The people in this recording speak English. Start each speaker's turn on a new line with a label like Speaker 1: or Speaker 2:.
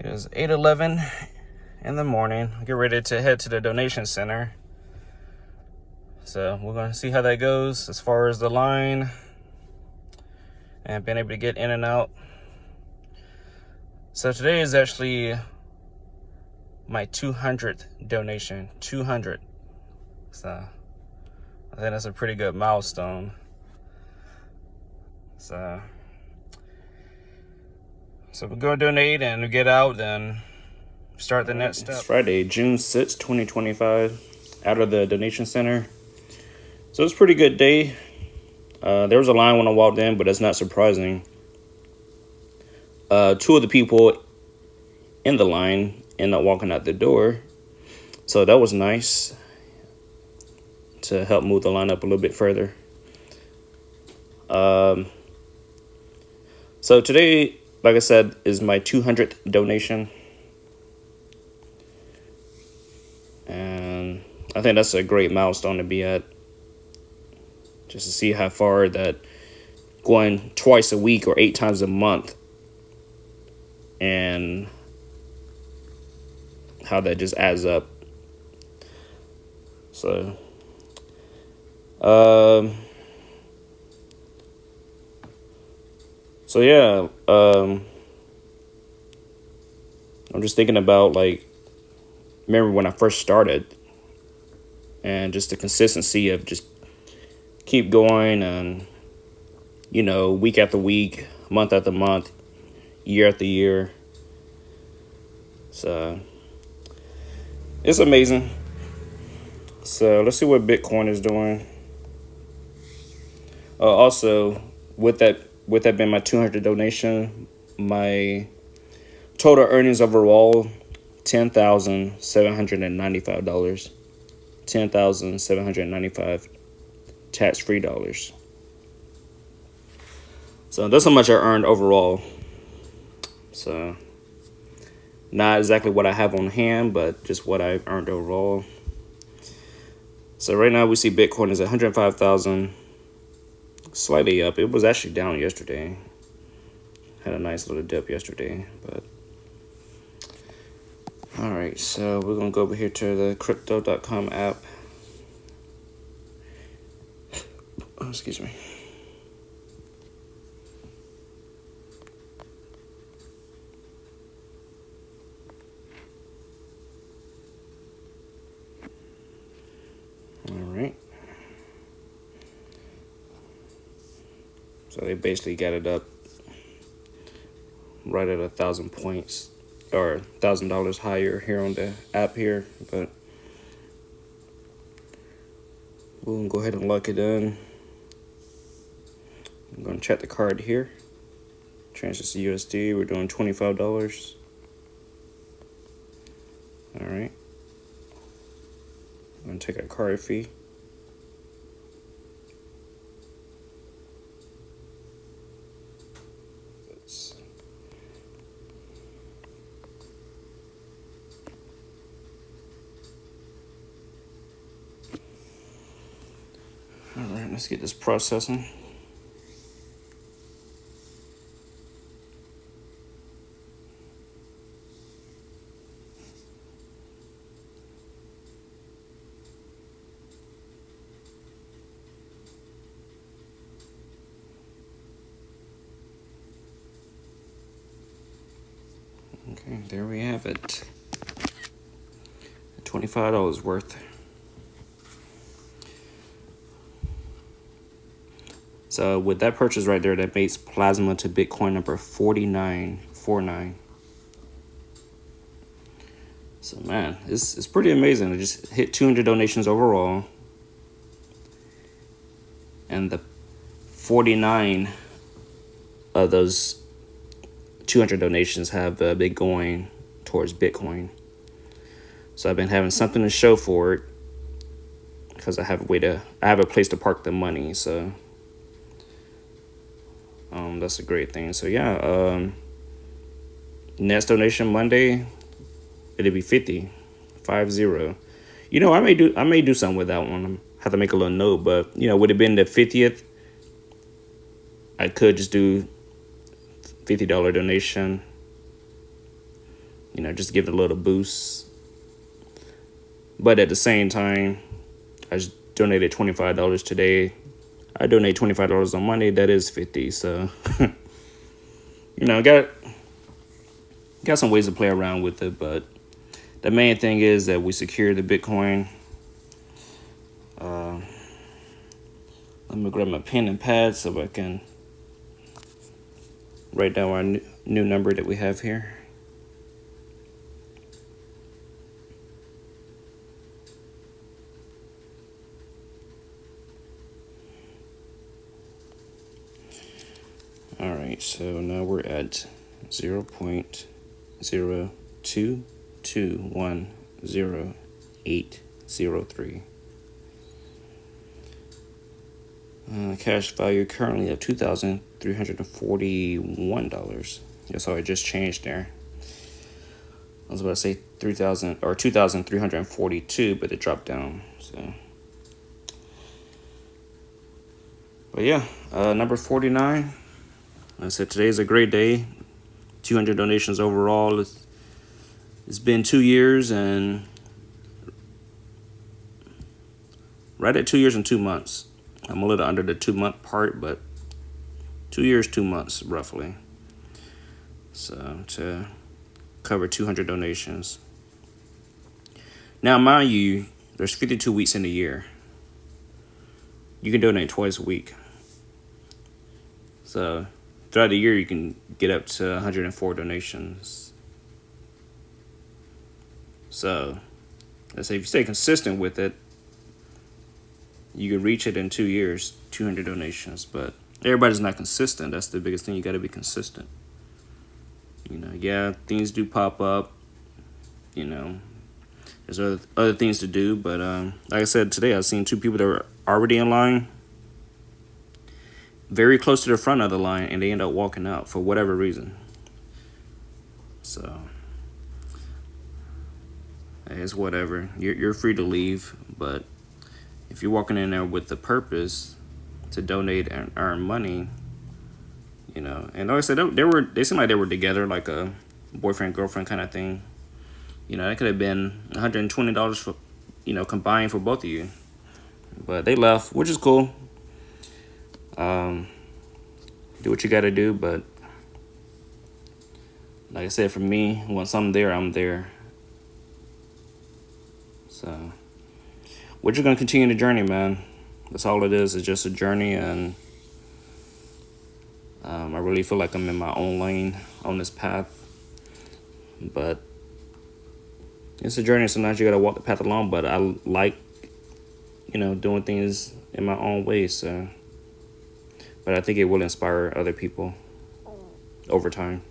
Speaker 1: It is 8:11 in the morning. Get ready to head to the donation center. So we're going to see how that goes as far as the line and being able to get in and out. So today is actually my 200th donation. 200. So I think that's a pretty good milestone. So we're going to donate and we get out and start the next step. It's Friday, June 6th, 2025, out of the donation center. So it's a pretty good day. There was a line when I walked in, but that's not surprising. Two of the people in the line ended up walking out the door. So that was nice to help move the line up a little bit further. So today, like I said, is my 200th donation. And I think that's a great milestone to be at. Just to see how far that going twice a week or 8 times a month and how that just adds up. So, yeah, I'm just thinking about, remember when I first started and just the consistency of just keep going and, week after week, month after month, year after year. So it's amazing. So let's see what Bitcoin is doing. Also, with that being my 200 donation, my total earnings overall, $10,795. $10,795 tax-free dollars. So that's how much I earned overall. So not exactly what I have on hand, but just what I earned overall. So right now we see Bitcoin is 105,000, slightly up. It was actually down yesterday. Had a nice little dip yesterday, but all right. So we're gonna go over here to the Crypto.com app. Oh, excuse me. All right. So they basically got it up right at 1,000 points or $1,000 higher here on the app here, but we'll go ahead and lock it in. I'm going to check the card here. Transfer to USD. We're doing $25. All right. I'm going to take a card fee. All right, let's get this processing. Okay, there we have it. $25 worth. So with that purchase right there, that makes Plasma to Bitcoin number 4949. So man, it's pretty amazing. I just hit 200 donations overall, and the 49 of those 200 donations have been going towards Bitcoin. So I've been having something to show for it because I have a place to park the money. So that's a great thing. So yeah, next donation Monday, it'll be 50. I may do something with that one. I have to make a little note, but would it have been the 50th? I could just do $50 donation just give it a little boost. But at the same time, I just donated $25 today. I donate $25 on Monday. That is 50. So, got some ways to play around with it. But the main thing is that we secure the Bitcoin. Let me grab my pen and pad so I can write down our new number that we have here. All right, so now we're at 0.022210803. Cash value currently of $2,341. That's how it just changed there. I was about to say 3,000 or 2,342, but it dropped down. So, but yeah, number 49. Like I said, today's a great day. 200 donations overall. It's been 2 years and right at 2 years and 2 months. I'm a little under the 2 month part, but 2 years, 2 months roughly. So to cover 200 donations. Now, mind you, there's 52 weeks in a year. You can donate twice a week. So throughout the year, you can get up to 104 donations. So let's say if you stay consistent with it, you can reach it in 2 years, 200 donations. But everybody's not consistent. That's the biggest thing. You got to be consistent. Yeah, things do pop up. There's other things to do. But like I said, today I've seen 2 people that were already in line, very close to the front of the line, and they end up walking out for whatever reason. So it's whatever. You're free to leave, but if you're walking in there with the purpose to donate and earn money, and like I said, they seemed like they were together, like a boyfriend girlfriend kind of thing. That could have been $120 for, combined for both of you. But they left, which is cool. Do what you got to do, but like I said, for me, once I'm there, I'm there. So we're just gonna continue the journey, man. That's all it is. It's just a journey, and I really feel like I'm in my own lane on this path. But it's a journey. Sometimes you gotta walk the path along. But I like, doing things in my own way. So, but I think it will inspire other people over time.